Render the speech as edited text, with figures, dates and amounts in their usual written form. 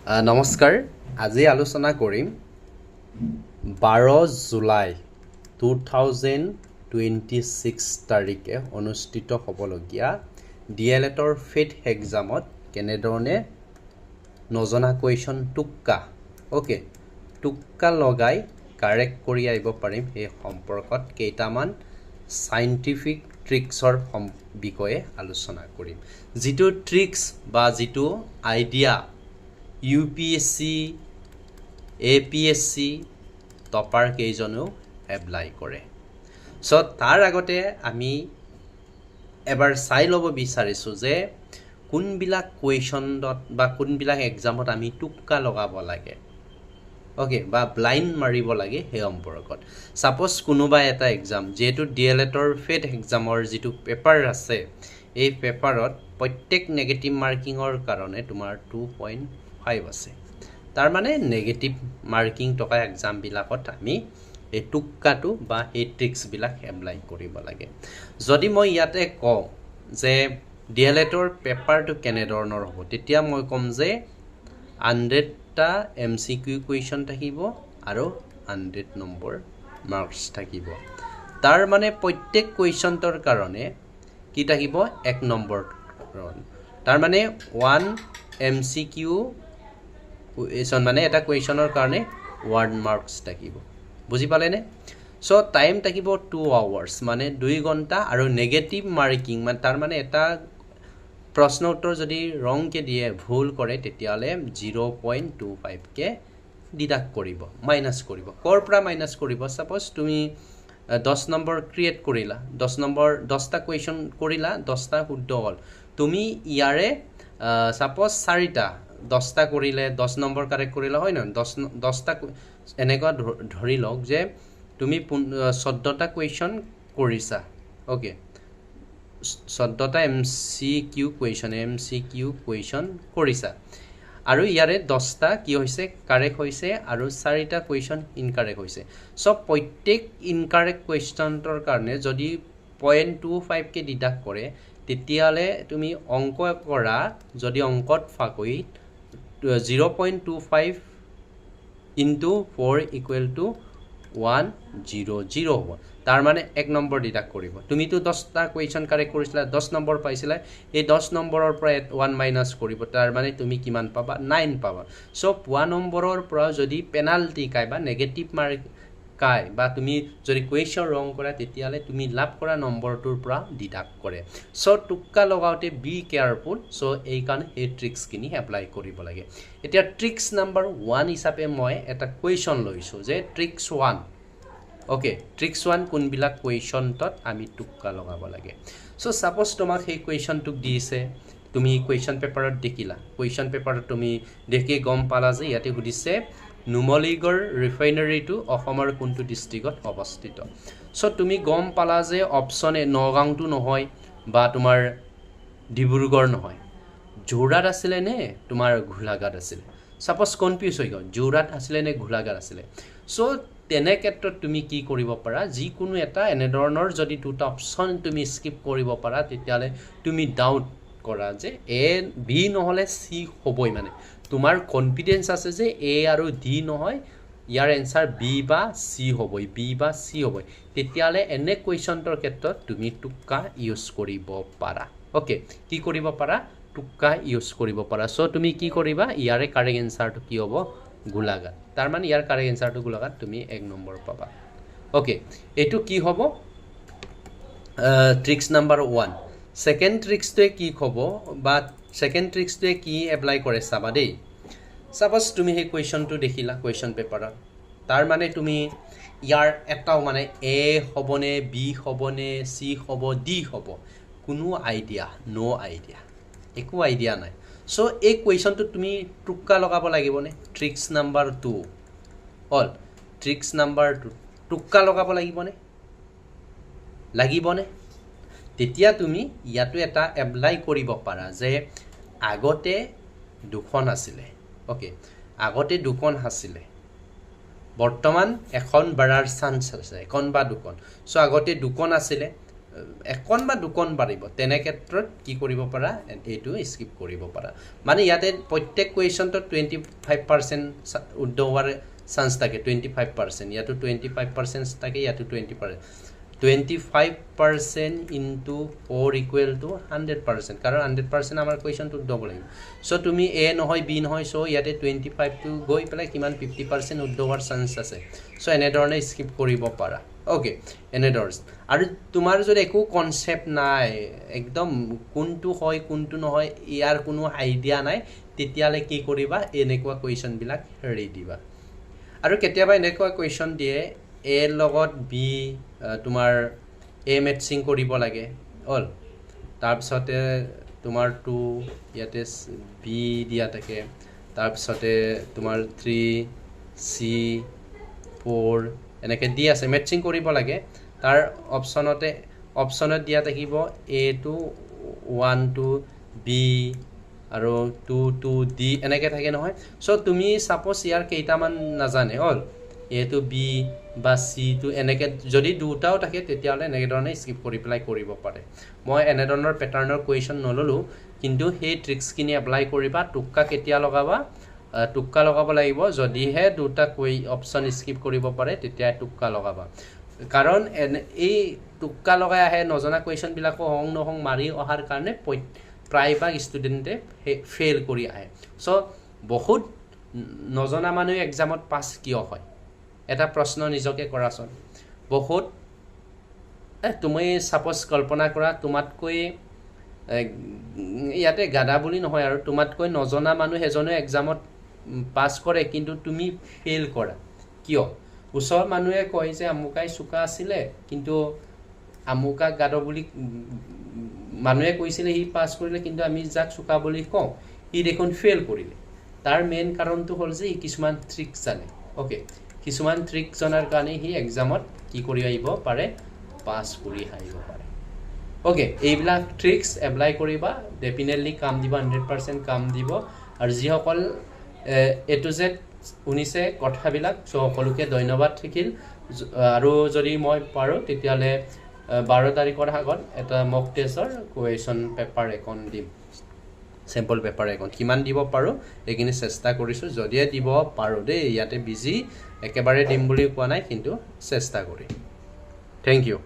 নমস্কাৰ আজি আলোচনা কৰিম 12 জুলাই 2026 তাৰিখে অনুষ্ঠিত হ'বলগীয়া ডিএলএডৰ ফিফথ এক্সামত কেনেধৰণে নজনা কুৱেশ্যন টুক্কা লগাই কাৰেক্ট কৰি আহিব পাৰিম সেই সম্পৰ্কত কেইটামান সাইণ্টিফিক ট্ৰিক্সৰ বিষয়ে আলোচনা কৰিম যিটো ট্ৰিক্স বা যিটো আইডিয়া UPSC, APSC টপাৰ কেইজনেও এপ্লাই কৰে সো তাৰ আগতে আমি এবাৰ চাই ল'ব বিচাৰিছোঁ যে কোনবিলাক কুৱেশ্যনত বা কোনবিলাক এক্সামত আমি টুক্কা লগাব লাগে বা ব্লাইণ্ড মাৰিব লাগে সেই সম্পৰ্কত সাপোজ কোনোবা এটা এক্সাম যেহেতু ডিএলএডৰ ফিফথ এক্সামৰ যিটো পেপাৰ আছে এই পেপাৰত প্ৰত্যেক নেগেটিভ মাৰ্কিঙৰ কাৰণে তোমাৰ 2.5 আছে তাৰ মানে নেগেটিভ মাৰ্কিং থকা এক্সামবিলাকত আমি এই টুক্কাটো বা এই ট্ৰিক্সবিলাক এপ্লাই কৰিব লাগে যদি মই ইয়াতে কওঁ যে ডিএলএডৰ পেপাৰটো কেনেধৰণৰ হ'ব তেতিয়া মই ক'ম যে 100টা MCQ কুৱেশ্যন থাকিব আৰু 100 নম্বৰ মাৰ্কছ থাকিব তাৰ মানে প্ৰত্যেক কুৱেশ্যনটোৰ কাৰণে কি থাকিব 1 নম্বৰ তাৰ মানে 1 MCQ কুৱেশ্যন মানে এটা কুৱেশ্যনৰ কাৰণে 1 মাৰ্কছ থাকিব বুজি পালেনে সো টাইম থাকিব 2 আৱাৰ্ছ মানে 2 ঘণ্টা আৰু নেগেটিভ মাৰ্কিং মানে তাৰ মানে এটা প্ৰশ্ন উত্তৰ যদি ৰংকে দিয়ে ভুল কৰে তেতিয়ালে 0.25 কে ডিডাক্ট কৰিব মাইনাস কৰিব কৰ পৰা মাইনাস কৰিব সাপোজ তুমি 10 নম্বৰ ক্ৰিয়েট কৰিলা 10 নম্বৰ 10টা কুৱেশ্যন কৰিলা 10টা শুদ্ধ হ'ল তুমি ইয়াৰে সাপোজ 4টা 10টা কৰিলে 10 নম্বৰ কাৰেক্ট কৰিলা হয় না 10টা এনেকুৱা ধৰি লওক যে তুমি 14টা কুৱেশ্যন কৰিছা 14টা MCQ কুৱেশ্যন কৰিছা আৰু ইয়াৰে 10টা কি হৈছে কাৰেক্ট হৈছে আৰু 4টা কুৱেশ্যন ইনকাৰেক্ট হৈছে সব প্ৰত্যেক ইনকাৰেক্ট কুৱেশ্যনৰ কাৰণে যদি 0.25 কে ডিডাক্ট কৰে তেতিয়ালে তুমি অংক কৰা যদি অংকত ফাকৈ 0.25 into 4 equal to 100 হ'ব তাৰ মানে 1 নম্বৰ ডিডাক্ট কৰিব তুমি তো 10টা কুৱেশ্যন কাৰেক্ট কৰিছিলা 10 নম্বৰ পাইছিলা এই 10 নম্বৰৰ পৰা 1 মাইনাস কৰিব তাৰ মানে তুমি কিমান পাবা 9 পাবা সো 1 নম্বৰৰ পৰা যদি পেনাল্টি কাই বা নেগেটিভ মাৰ্ক কাই বা তুমি যদি কুৱেশ্যন ৰং কৰা তেতিয়ালে তুমি লাভ কৰা নম্বৰটোৰ পৰা ডিডাক্ট কৰে সো টুক্কা লগাওতে বি কেয়াৰফুল সো এই কাৰণে এই ট্ৰিক্স কিনি এপ্লাই কৰিব লাগে এতিয়া ট্ৰিক্স নাম্বাৰ 1 হিচাপে মই এটা কুৱেশ্যন লৈছো যে ট্ৰিক্স 1 ট্ৰিক্স 1 কোনবিলাক কুৱেশ্যনত আমি টুক্কা লগাব লাগে সো সাপোজ তোমাক সেই কুৱেশ্যনটো দিছে তুমি কুৱেশ্যন পেপাৰত দেখিলা কুৱেশ্যন পেপাৰত তুমি দেখি গম পালা যে ইয়াতে সুধিছে নুমলীগড় ৰিফাইনাৰীটো অসমৰ কোনটো ডিস্ট্ৰিক্টত অৱস্থিত সো তুমি গম পালা যে অপচন এ নগাঁওটো নহয় বা তোমাৰ ডিব্ৰুগড় নহয় যোৰহাট আছিলে নে তোমাৰ গোলাঘাট আছিলে সাপোজ কনফিউজ হৈ গ'ল যোৰহাট আছিলে নে গোলাঘাট আছিলে সো তেনে ক্ষেত্ৰত তুমি কি কৰিব পাৰা যিকোনো এটা এনে ধৰণৰ যদি দুটা অপচন তুমি স্কিপ কৰিব পাৰা তেতিয়ালে তুমি ডাউট কৰা যে এ বি নহলে সি হ'বই মানে তোমাৰ কনফিডেন্স আছে যে এ আৰু ডি নহয় ইয়াৰ এনসাৰ বি বা সি হ'বই তেতিয়ালে এনে কুৱেশ্যনৰ ক্ষেত্ৰত তুমি টুক্কা ইউজ কৰিব পাৰা কি কৰিব পাৰা টুক্কা ইউজ কৰিব পাৰা সো তুমি কি কৰিবা ইয়াৰে কাৰেক্ট এনসাৰটো কি হ'ব গোলাঘাট তাৰ মানে ইয়াৰ কাৰেক্ট এনসাৰটো গোলাঘাট তুমি 1 নম্বৰ পাবা এটো কি হ'ব ট্ৰিক্স নাম্বাৰ 1 সেকেন্ড ট্ৰিক্সটোৱে কি হ'ব বা সেকেন্ড ট্ৰিক্সটোৱে কি এপ্লাই কৰে চাবা দেই সাপোজ তুমি সেই কুৱেশ্যনটো দেখিলা কুৱেশ্যন পেপাৰত তাৰ মানে তুমি ইয়াৰ এটাও মানে এ হ'বনে বি হ'বনে সি হ'ব ডি হ'ব কোনো আইডিয়া নো আইডিয়া একো আইডিয়া নাই সো এই কুৱেশ্যনটো তুমি টুক্কা লগাব লাগিবনে tricks number 2 all tricks number 2 টুক্কা লগাব লাগিবনে তেতিয়া তুমি ইয়াতো এটা এপ্লাই কৰিব পাৰা যে আগতে দুখন আছিলে আগতে দুখন আছিলে বৰ্তমান এখন বাৰাৰ চান্স আছে এখন বা দুখন সো আগতে দুখন আছিলে এখন বা দুখন পাৰিব তেনে ক্ষেত্ৰত কি কৰিব পাৰা এইটো স্কিপ কৰিব পাৰা মানে ইয়াতে প্ৰত্যেক কুৱেশ্যনটোত 25% উদ্ধ হোৱাৰ চান্স থাকে 25% ইয়াতো 25% থাকে ইয়াতো 20% 25% into 4 equal to 100% কাৰণ 100% আমাৰ কুৱেশ্যনটো উদ্ধ হ'ব লাগিব চ' তুমি এ নহয় বি নহয় চ' ইয়াতে 25টো গৈ পেলাই কিমান 50% উদ্ধ হোৱাৰ চান্স আছে চ' এনেধৰণে স্কিপ কৰিব পাৰা ওকে এনেধৰণে আৰু তোমাৰ যদি একো কনচেপ্ট নাই একদম কোনটো হয় কোনটো নহয় ইয়াৰ কোনো আইডিয়া নাই তেতিয়ালে কি কৰিবা এনেকুৱা কুৱেশ্যনবিলাক এৰি দিবা আৰু কেতিয়াবা এনেকুৱা কুৱেশ্যন দিয়ে এ লগত বি তোমাৰ এ মেটচিং কৰিব লাগে অল তাৰপিছতে তোমাৰ 2 ইয়াতে বি দিয়া থাকে তাৰপিছতে তোমাৰ 3 চি 4 এনেকৈ দি আছে মেটচিং কৰিব লাগে তাৰ অপশ্যনত দিয়া থাকিব এ টু 1 টু বি আৰু 2 টু ডি এনেকৈ থাকে নহয় চ' তুমি ছাপ'জ ইয়াৰ কেইটামান নাজানে হ'ল এ টু বি বা চি টু এনেকৈ যদি দুটাও থাকে তেতিয়াহ'লে এনেকৈ ধৰণে স্কিপ কৰি পেলাই কৰিব পাৰে মই এনেধৰণৰ পেটাৰ্ণৰ কুৱেশ্যন নল'লোঁ কিন্তু সেই ট্ৰিক্সখিনি এপ্লাই কৰিবা টুক্কা কেতিয়া লগাবা টুক্কা লগাব লাগিব যদিহে দুটা অপশ্যন স্কিপ কৰিব পাৰে তেতিয়া টুক্কা লগাবা কাৰণ এই টুক্কা লগাই আহে নজনা কুৱেশ্যনবিলাকো হং নহং মাৰি অহাৰ কাৰণে প্ৰায়ভাগ ষ্টুডেণ্টে ফেইল কৰি আহে চ' বহুত নজনা মানুহে এক্সামত পাছ কিয় হয় এটা প্ৰশ্ন নিজকে কৰাচোন বহুত তুমি ছাপ'জ কল্পনা কৰা তোমাতকৈ ইয়াতে গাদা বুলি নহয় আৰু তোমাতকৈ নজনা মানুহ এজনে এক্সামত পাছ কৰে কিন্তু তুমি ফেইল কৰা কিয় ওচৰৰ মানুহে কয় যে আমুকাই চোকা আছিলে কিন্তু আমুকাক গাদ বুলি মানুহে কৈছিলে সি পাছ কৰিলে কিন্তু আমি যাক চোকা বুলি কওঁ সি দেখোন ফেইল কৰিলে তাৰ মেইন কাৰণটো হ'ল যে সি কিছুমান ট্ৰিক্স জানে অ'কে কিছুমান ট্ৰিক জনাৰ কাৰণে সি এক্সামত কি কৰি আহিব পাৰে পাছ কৰি আহিব পাৰে অ'কে এইবিলাক ট্ৰিক্স এপ্লাই কৰিবা ডেফিনেটলি কাম দিব 100% কাম দিব আৰু যিসকল এ টু জেড শুনিছে কথাবিলাক চ' সকলোকে ধন্যবাদ থাকিল আৰু যদি মই পাৰোঁ তেতিয়াহ'লে 12 তাৰিখৰ আগত এটা মক টেষ্টৰ কুৱেশ্যন পেপাৰ এখন দিম চেম্পল পেপাৰ এখন কিমান দিব পাৰোঁ এইখিনি চেষ্টা কৰিছোঁ যদিহে দিব পাৰোঁ দেই ইয়াতে বিজি একেবাৰে দিম বুলি কোৱা নাই কিন্তু চেষ্টা কৰিম থেংক ইউ